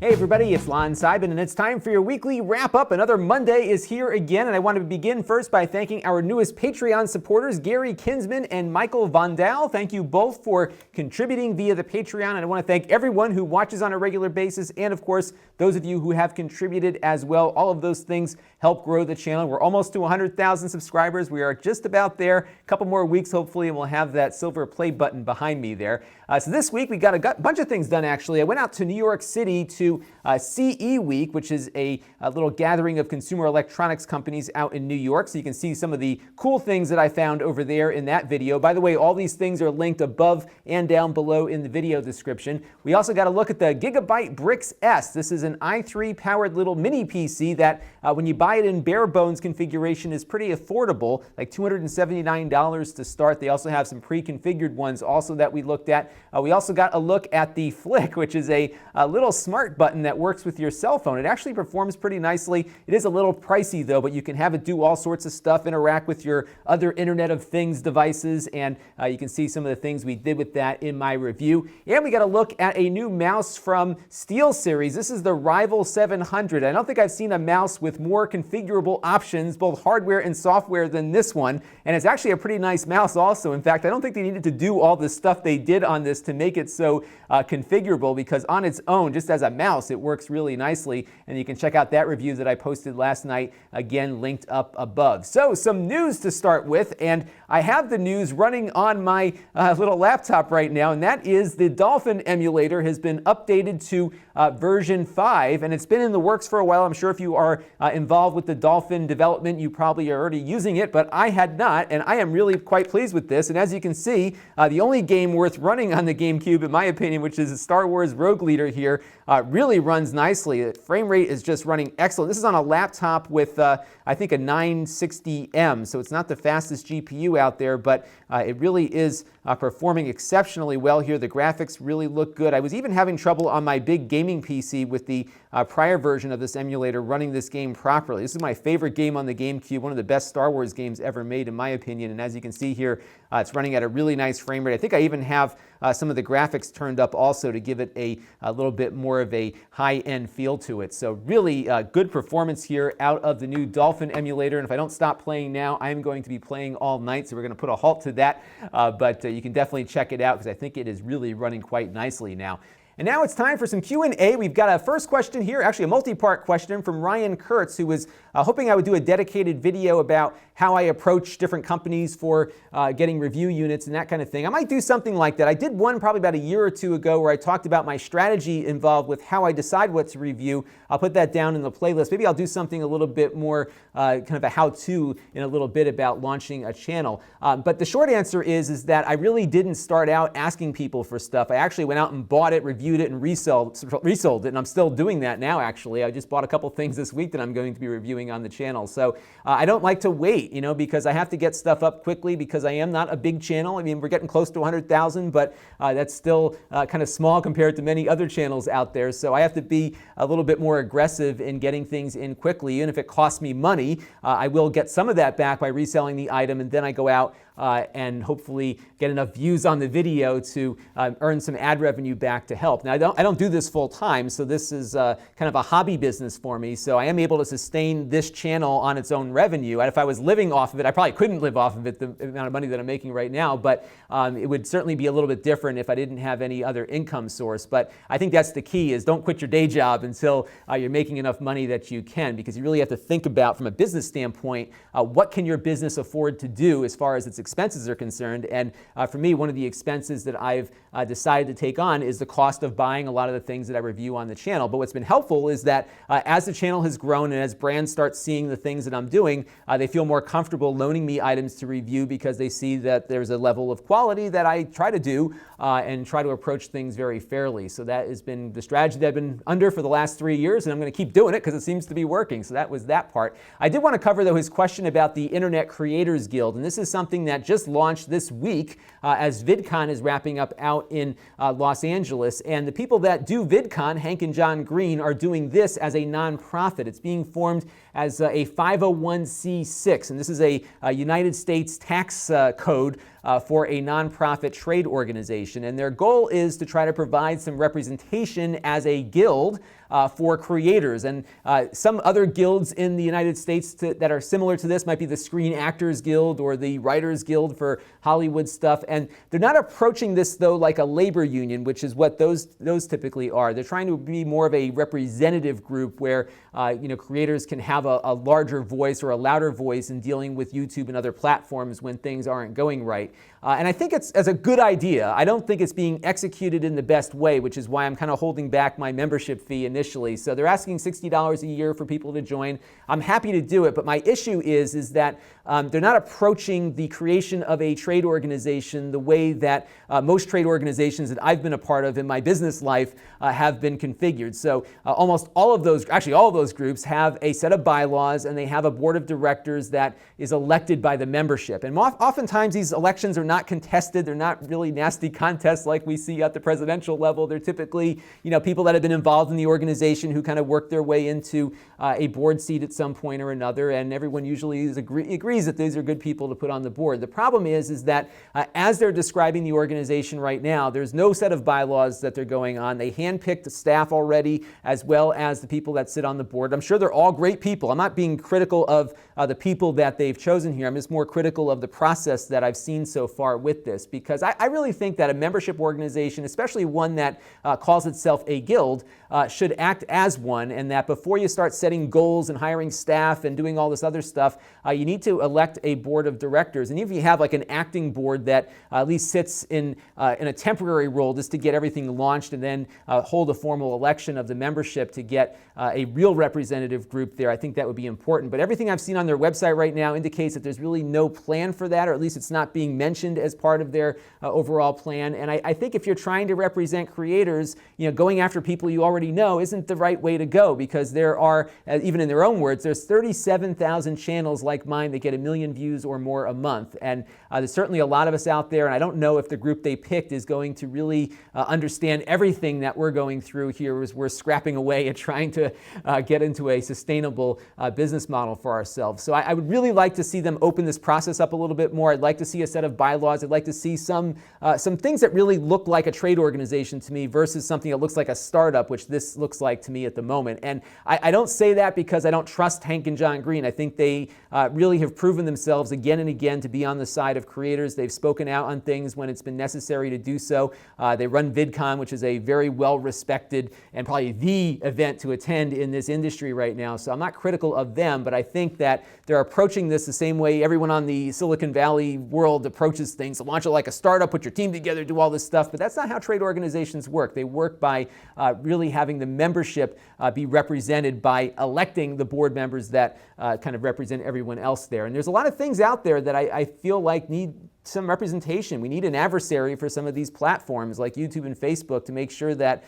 Hey everybody, it's Lon.TV, and it's time for your weekly wrap-up. Another Monday is here again, and I want to begin first by thanking our newest Patreon supporters, Gary Kinsman and Michael Vondal. Thank you both for contributing via the Patreon, and I want to thank everyone who watches on a regular basis, and of course, those of you who have contributed as well. All of those things help grow the channel. We're almost to 100,000 subscribers. We are just about there. A couple more weeks, hopefully, and we'll have that silver play button behind me there. So this week, we got a bunch of things done, actually. I went out to New York City to CE Week, which is a little gathering of consumer electronics companies out in New York. So you can see some of the cool things that I found over there in that video. By the way, all these things are linked above and down below in the video description. We also got a look at the Gigabyte Brix S. This is an i3 powered little mini PC that when you buy it in bare bones configuration is pretty affordable, like $279 to start. They also have some pre-configured ones also that we looked at. We also got a look at the Flick, which is a little smart button that works with your cell phone. It actually performs pretty nicely. It is a little pricey though, but you can have it do all sorts of stuff, interact with your other Internet of Things devices, and you can see some of the things we did with that in my review. And we got a look at a new mouse from SteelSeries. This is the Rival 700. I don't think I've seen a mouse with more configurable options, both hardware and software, than this one. And it's actually a pretty nice mouse also. In fact, I don't think they needed to do all the stuff they did on this to make it so configurable, because on its own, just as a mouse, it works really nicely. And you can check out that review that I posted last night, again linked up above. So some news to start with, and I have the news running on my little laptop right now, and that is the Dolphin Emulator has been updated to version 5, and it's been in the works for a while. I'm sure if you are involved with the Dolphin development, you probably are already using it, but I had not, and I am really quite pleased with this. And as you can see, the only game worth running on the GameCube, in my opinion, which is Star Wars Rogue Leader here, really runs nicely. The frame rate is just running excellent. This is on a laptop with, I think, a 960M, so it's not the fastest GPU out there, but it really is performing exceptionally well here. The graphics really look good. I was even having trouble on my big gaming PC with the prior version of this emulator running this game properly. This is my favorite game on the GameCube, one of the best Star Wars games ever made, in my opinion. And as you can see here, it's running at a really nice frame rate. I think I even have some of the graphics turned up also to give it a little bit more of a high-end feel to it. So really good performance here out of the new Dolphin Emulator. And if I don't stop playing now, I'm going to be playing all night. So we're going to put a halt to that. But you can definitely check it out because I think it is really running quite nicely now. And now it's time for some Q&A. We've got a first question here, actually a multi-part question from Ryan Kurtz, who was hoping I would do a dedicated video about how I approach different companies for getting review units and that kind of thing. I might do something like that. I did one probably about a year or two ago where I talked about my strategy involved with how I decide what to review. I'll put that down in the playlist. Maybe I'll do something a little bit more kind of a how-to in a little bit about launching a channel. But the short answer is that I really didn't start out asking people for stuff. I actually went out and bought it, reviewed it, and resold it, and I'm still doing that now, actually. I just bought a couple things this week that I'm going to be reviewing on the channel. So I don't like to wait, because I have to get stuff up quickly because I am not a big channel. I mean, we're getting close to 100,000, but that's still kind of small compared to many other channels out there. So I have to be a little bit more aggressive in getting things in quickly. Even if it costs me money, I will get some of that back by reselling the item, and then I go out and hopefully get enough views on the video to earn some ad revenue back to help. Now, I don't do this full time, so this is kind of a hobby business for me, so I am able to sustain this channel on its own revenue. And if I was living off of it, I probably couldn't live off of it, the amount of money that I'm making right now, but it would certainly be a little bit different if I didn't have any other income source. But I think that's the key, is don't quit your day job until you're making enough money that you can, because you really have to think about, from a business standpoint, what can your business afford to do as far as its expenses are concerned. And for me, one of the expenses that I've decided to take on is the cost of buying a lot of the things that I review on the channel. But what's been helpful is that as the channel has grown and as brands start seeing the things that I'm doing, they feel more comfortable loaning me items to review because they see that there's a level of quality that I try to do and try to approach things very fairly. So that has been the strategy that I've been under for the last 3 years, and I'm going to keep doing it because it seems to be working. So that was that part. I did want to cover, though, his question about the Internet Creators Guild, and this is something that just launched this week as VidCon is wrapping up out in Los Angeles. And the people that do VidCon, Hank and John Green, are doing this as a nonprofit. It's being formed as a 501c6, and this is a United States tax code for a nonprofit trade organization. And their goal is to try to provide some representation as a guild for creators. And some other guilds in the United States that are similar to this might be the Screen Actors Guild or the Writers Guild for Hollywood stuff. And they're not approaching this, though, like a labor union, which is what those typically are. They're trying to be more of a representative group where creators can have a larger voice or a louder voice in dealing with YouTube and other platforms when things aren't going right. And I think it's a good idea. I don't think it's being executed in the best way, which is why I'm kind of holding back my membership fee initially. So they're asking $60 a year for people to join. I'm happy to do it, but my issue is that they're not approaching the creation of a trade organization the way that most trade organizations that I've been a part of in my business life have been configured. So almost all of those, actually all of those groups have a set of bylaws, and they have a board of directors that is elected by the membership. And oftentimes these elections are not contested. They're not really nasty contests like we see at the presidential level. They're typically, people that have been involved in the organization who kind of work their way into a board seat at some point or another, and everyone usually agrees that these are good people to put on the board. The problem is that as they're describing the organization right now, there's no set of bylaws that they're going on. They handpicked the staff already, as well as the people that sit on the board. I'm sure they're all great people. I'm not being critical of the people that they've chosen here. I'm just more critical of the process that I've seen so far with this, because I really think that a membership organization, especially one that calls itself a guild, should act as one, and that before you start setting goals and hiring staff and doing all this other stuff, you need to elect a board of directors. And even if you have like an acting board that at least sits in a temporary role just to get everything launched, and then hold a formal election of the membership to get a real representative group there, I think that would be important. But everything I've seen on their website right now indicates that there's really no plan for that, or at least it's not being mentioned as part of their overall plan. And I think if you're trying to represent creators, going after people you already know isn't the right way to go, because there are, even in their own words, there's 37,000 channels like mine that get 1 million views or more a month. And there's certainly a lot of us out there, and I don't know if the group they picked is going to really understand everything that we're going through here as we're scrapping away at trying to get into a sustainable business model for ourselves. So I would really like to see them open this process up a little bit more. I'd like to see a set of bylaws. I'd like to see some things that really look like a trade organization to me versus something that looks like a startup, which this looks like to me at the moment. And I don't say that because I don't trust Hank and John Green. I think they really have proven themselves again and again to be on the side of creators. They've spoken out on things when it's been necessary to do so. They run VidCon, which is a very well-respected and probably the event to attend in this industry right now. So I'm not critical of them, but I think that they're approaching this the same way everyone on the Silicon Valley world approaches things. So launch it like a startup, put your team together, do all this stuff. But that's not how trade organizations work. They work by really having the membership be represented by electing the board members that kind of represent everyone else there. And there's a lot of things out there that I feel like need some representation. We need an adversary for some of these platforms like YouTube and Facebook to make sure that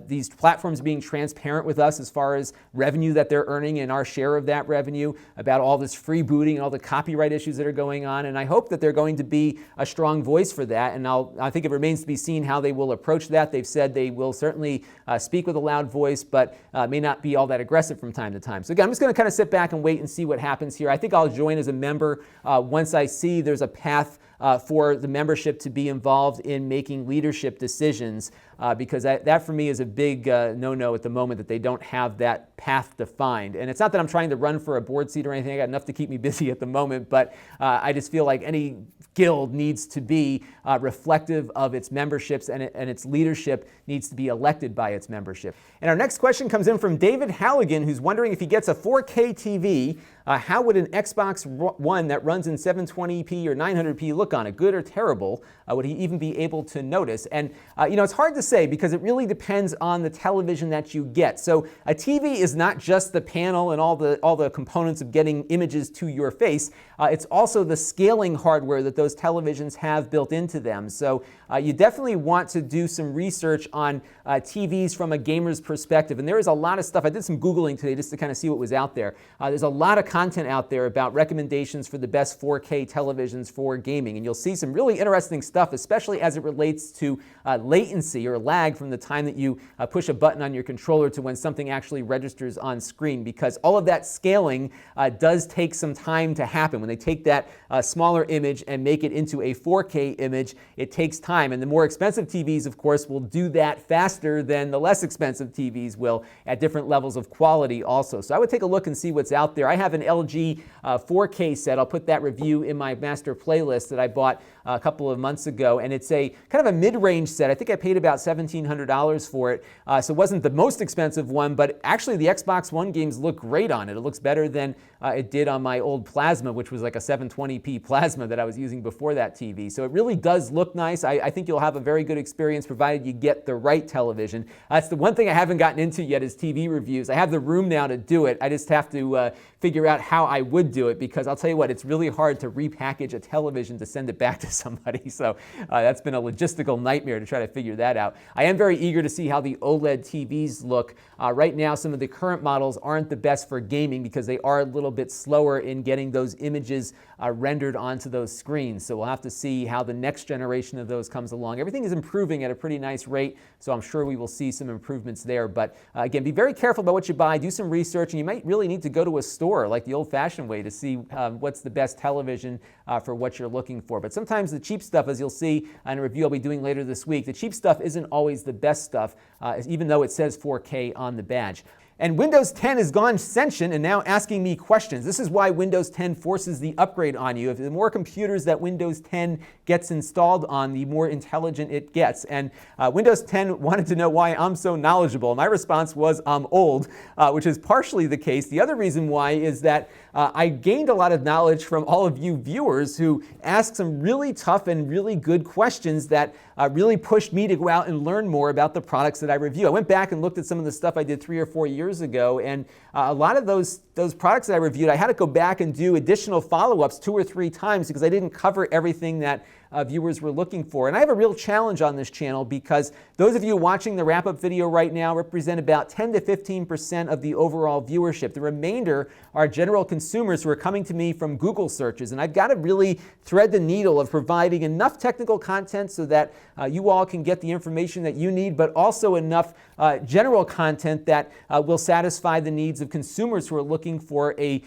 these platforms are being transparent with us as far as revenue that they're earning and our share of that revenue, about all this freebooting and all the copyright issues that are going on. And I hope that they're going to be a strong voice for that. And I think it remains to be seen how they will approach that. They've said they will certainly speak with a loud voice, but may not be all that aggressive from time to time. So again, I'm just going to kind of sit back and wait and see what happens here. I think I'll join as a member once I see there's a path for the membership to be involved in making leadership decisions, because that for me is a big no-no at the moment, that they don't have that path defined. And it's not that I'm trying to run for a board seat or anything. I got enough to keep me busy at the moment, but I just feel like any guild needs to be reflective of its memberships, and its leadership needs to be elected by its membership. And our next question comes in from David Halligan, who's wondering if he gets a 4K TV, how would an Xbox One that runs in 720p or 900p look on it? Good or terrible? Would he even be able to notice? And it's hard to say, because it really depends on the television that you get. So a TV is not just the panel and all the components of getting images to your face. It's also the scaling hardware that those televisions have built into them. So you definitely want to do some research on TVs from a gamer's perspective. And there is a lot of stuff. I did some Googling today just to kind of see what was out there. There's a lot of content out there about recommendations for the best 4K televisions for gaming. And you'll see some really interesting stuff, especially as it relates to latency or lag from the time that you push a button on your controller to when something actually registers on screen, because all of that scaling does take some time to happen. When they take that smaller image and make it into a 4K image, it takes time. And the more expensive TVs, of course, will do that faster than the less expensive TVs will at different levels of quality also. So I would take a look and see what's out there. I have an LG 4K set. I'll put that review in my master playlist that I bought a couple of months ago, and it's a kind of a mid-range set. I think I paid about $1,700 for it, so it wasn't the most expensive one, but actually the Xbox One games look great on it. It looks better than it did on my old Plasma, which was like a 720p Plasma that I was using before that TV. So it really does look nice. I think you'll have a very good experience provided you get the right television. That's the one thing I haven't gotten into yet is TV reviews. I have the room now to do it. I just have to figure out how I would do it, because I'll tell you what, it's really hard to repackage a television to send it back to somebody. So that's been a logistical nightmare to try to figure that out. I am very eager to see how the OLED TVs look. Right now, some of the current models aren't the best for gaming because they are a little bit slower in getting those images rendered onto those screens. So we'll have to see how the next generation of those comes along. Everything is improving at a pretty nice rate, so I'm sure we will see some improvements there. But again, be very careful about what you buy. Do some research, and you might really need to go to a store like the old-fashioned way to see what's the best television for what you're looking for. But sometimes the cheap stuff, as you'll see in a review I'll be doing later this week, the cheap stuff isn't always the best stuff, even though it says 4K on the badge. And Windows 10 has gone sentient and now asking me questions. This is why Windows 10 forces the upgrade on you. If the more computers that Windows 10 gets installed on, the more intelligent it gets. And Windows 10 wanted to know why I'm so knowledgeable. My response was I'm old, which is partially the case. The other reason why is that I gained a lot of knowledge from all of you viewers who asked some really tough and really good questions that really pushed me to go out and learn more about the products that I review. I went back and looked at some of the stuff I did 3 or 4 years ago, and a lot of those products that I reviewed, I had to go back and do additional follow-ups 2 or 3 times because I didn't cover everything that viewers were looking for. And I have a real challenge on this channel because those of you watching the wrap-up video right now represent about 10 to 15% of the overall viewership. The remainder are general consumers who are coming to me from Google searches. And I've got to really thread the needle of providing enough technical content so that you all can get the information that you need, but also enough general content that will satisfy the needs of consumers who are looking for a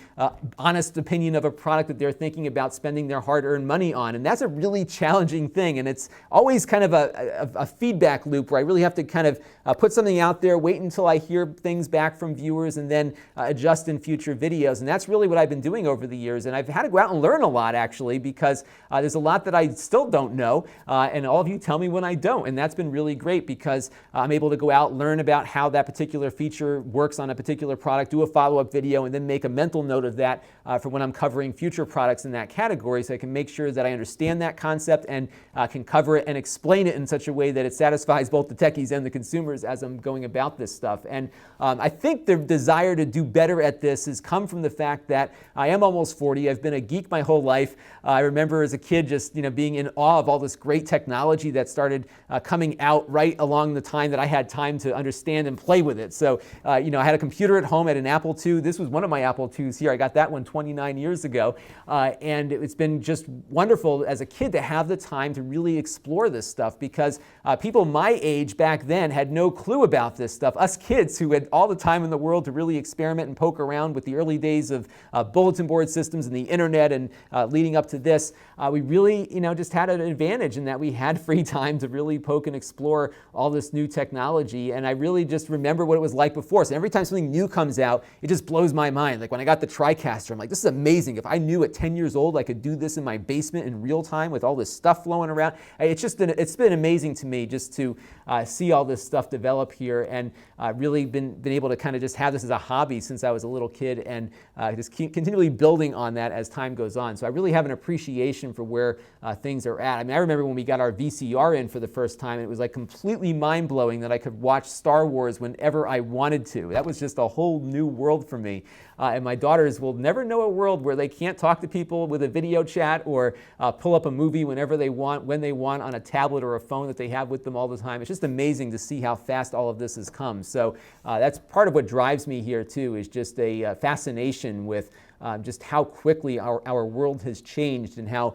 honest opinion of a product that they're thinking about spending their hard-earned money on. And that's a really challenging thing, and it's always kind of a feedback loop where I really have to kind of put something out there, wait until I hear things back from viewers, and then adjust in future videos. And that's really what I've been doing over the years. And I've had to go out and learn a lot, actually, because there's a lot that I still don't know, and all of you tell me when I don't. And that's been really great because I'm able to go out, learn about how that particular feature works on a particular product, do a follow-up video, and then make a mental note of that for when I'm covering future products in that category, so I can make sure that I understand that concept and can cover it and explain it in such a way that it satisfies both the techies and the consumers as I'm going about this stuff. And I think the desire to do better at this has come from the fact that I am almost 40. I've been a geek my whole life. I remember as a kid just being in awe of all this great technology that started coming out right along the time that I had time to understand and play with it. So I had a computer at home, at an Apple II. This was one of my Apple IIs here. I got that one 29 years ago. And it's been just wonderful as a kid to have the time to really explore this stuff, because people my age back then had no clue about this stuff. Us kids who had all the time in the world to really experiment and poke around with the early days of bulletin board systems and the internet and leading up to this, we really just had an advantage in that we had free time to really poke and explore all this new technology. And I really just remember what it was like before. So every time something new comes out, it just blows my mind. Like when I got the TriCaster, I'm like, this is amazing. If I knew at 10 years old I could do this in my basement in real time with all this stuff flowing around. It's been amazing to me just to see all this stuff develop here, and really been able to kind of just have this as a hobby since I was a little kid, and just keep continually building on that as time goes on. So I really have an appreciation for where things are at. I mean, I remember when we got our VCR in for the first time, and it was like completely mind-blowing that I could watch Star Wars whenever I wanted to. That was just a whole new world for me. And my daughters will never know a world where they can't talk to people with a video chat or pull up a movie whenever they want, when they want, on a tablet or a phone that they have with them all the time. It's just amazing to see how fast all of this has come. So that's part of what drives me here too, is just a fascination with just how quickly our world has changed and how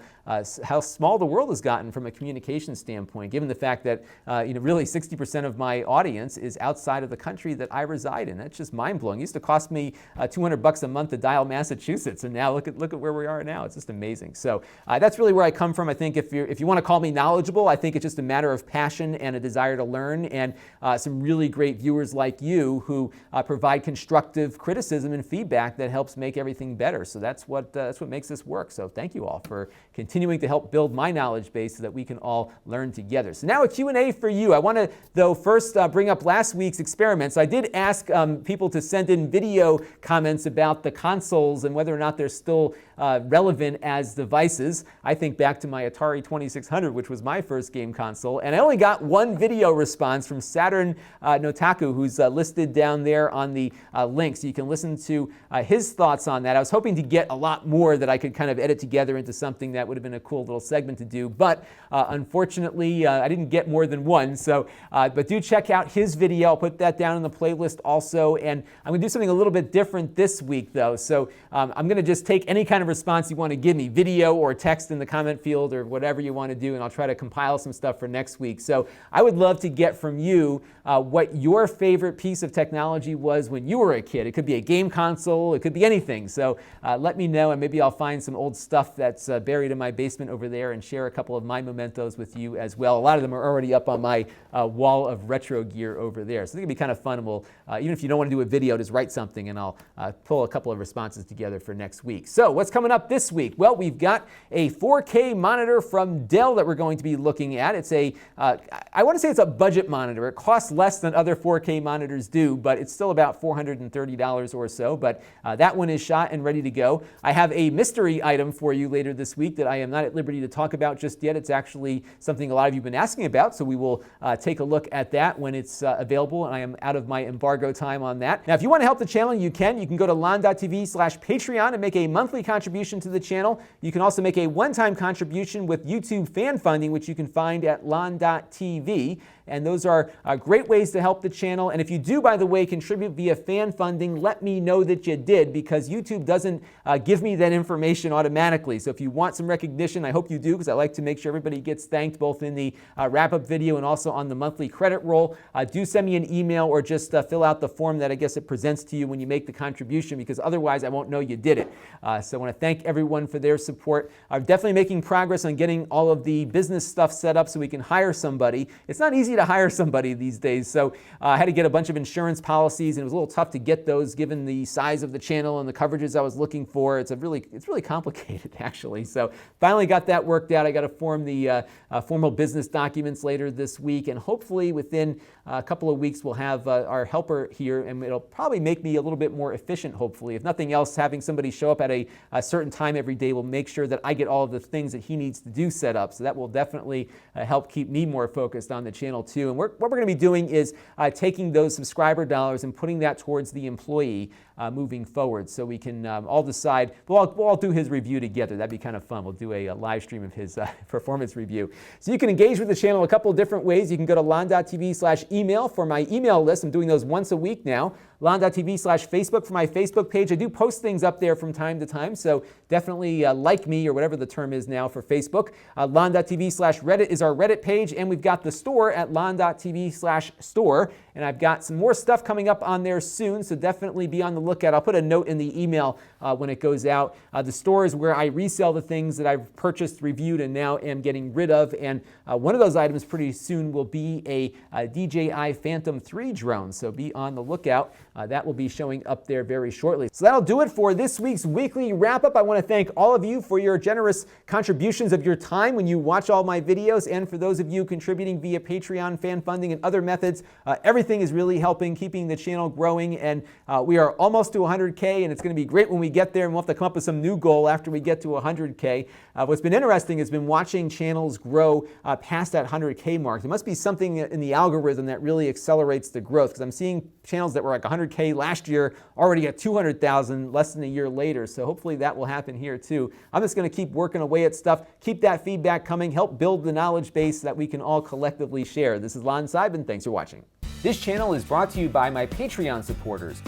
small the world has gotten from a communication standpoint, given the fact that really 60% of my audience is outside of the country that I reside in. That's just mind-blowing. It used to cost me $200 a month to dial Massachusetts, and now look at where we are now. It's just amazing. So that's really where I come from. I think if you want to call me knowledgeable, I think it's just a matter of passion and a desire to learn, and some really great viewers like you who provide constructive criticism and feedback that helps make everything better. So that's what makes this work. So thank you all for continuing to help build my knowledge base so that we can all learn together. So now a Q&A for you. I want to, though, first bring up last week's experiment. So I did ask people to send in video comments about the consoles and whether or not they're still relevant as devices. I think back to my Atari 2600, which was my first game console, and I only got one video response from Saturn Notaku, who's listed down there on the link, so you can listen to his thoughts on that. I was hoping to get a lot more that I could kind of edit together into something that would have been a cool little segment to do, but unfortunately I didn't get more than one. So but do check out his video. I'll put that down in the playlist also, and I'm going to do something a little bit different this week though. So I'm going to just take any kind of response you want to give me, video or text in the comment field or whatever you want to do, and I'll try to compile some stuff for next week. So I would love to get from you what your favorite piece of technology was when you were a kid. It could be a game console, it could be anything. So let me know, and maybe I'll find some old stuff that's buried in my basement over there and share a couple of my mementos with you as well. A lot of them are already up on my wall of retro gear over there. So I think it'd be kind of fun. And we'll, even if you don't want to do a video, just write something and I'll pull a couple of responses together for next week. So what's coming up this week? Well, we've got a 4K monitor from Dell that we're going to be looking at. It's a, I want to say it's a budget monitor. It costs less than other 4K monitors do, but it's still about $430 or so. But that one is shot and ready to go. I have a mystery item for you later this week that I am not at liberty to talk about just yet. It's actually something a lot of you have been asking about, so we will take a look at that when it's available, and I am out of my embargo time on that. Now, if you want to help the channel, you can go to Lon.TV/Patreon and make a monthly contribution to the channel. You can also make a one-time contribution with YouTube fan funding, which you can find at Lon.TV. And those are great ways to help the channel. And if you do, by the way, contribute via fan funding, let me know that you did, because YouTube doesn't give me that information automatically. So if you want some recognition, I hope you do, because I like to make sure everybody gets thanked both in the wrap-up video and also on the monthly credit roll. Do send me an email or just fill out the form that I guess it presents to you when you make the contribution, because otherwise I won't know you did it. So I want to thank everyone for their support. I'm definitely making progress on getting all of the business stuff set up so we can hire somebody. It's not easy to hire somebody these days, so I had to get a bunch of insurance policies, and it was a little tough to get those given the size of the channel and the coverages I was looking for. It's really complicated actually. So finally got that worked out. I got to form the formal business documents later this week, and hopefully within a couple of weeks we'll have our helper here, and it'll probably make me a little bit more efficient, hopefully. If nothing else, having somebody show up at a certain time every day will make sure that I get all of the things that he needs to do set up. So that will definitely help keep me more focused on the channel too. And what we're going to be doing is taking those subscriber dollars and putting that towards the employee moving forward, so we can all decide. We'll all do his review together. That'd be kind of fun. We'll do a live stream of his performance review. So you can engage with the channel a couple of different ways. You can go to Lon.TV/email for my email list. I'm doing those once a week now. Lon.TV/Facebook for my Facebook page. I do post things up there from time to time, so definitely like me, or whatever the term is now for Facebook. Lon.TV/Reddit is our Reddit page, and we've got the store at Lon.TV/store, and I've got some more stuff coming up on there soon, so definitely be on the lookout. I'll put a note in the email when it goes out. The store is where I resell the things that I've purchased, reviewed, and now am getting rid of, and one of those items pretty soon will be a DJI Phantom 3 drone, so be on the lookout. That will be showing up there very shortly. So that'll do it for this week's weekly wrap-up. I want to thank all of you for your generous contributions of your time when you watch all my videos, and for those of you contributing via Patreon, fan funding, and other methods. Everything is really helping keeping the channel growing, and we are almost to 100K, and it's going to be great when we get there, and we'll have to come up with some new goal after we get to 100K. What's been interesting has been watching channels grow past that 100K mark. There must be something in the algorithm that really accelerates the growth, because I'm seeing channels that were like 100K last year already at 200,000 less than a year later. So hopefully that will happen here too. I'm just going to keep working away at stuff, keep that feedback coming, help build the knowledge base that we can all collectively share. This is Lon.TV, thanks for watching. This channel is brought to you by my Patreon supporters.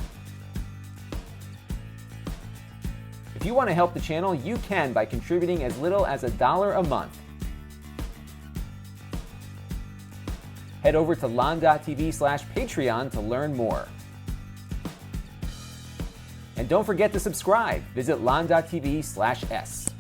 If you want to help the channel, you can by contributing as little as $1 a month. Head over to Lon.TV/Patreon to learn more. And don't forget to subscribe. Visit Lon.TV/S.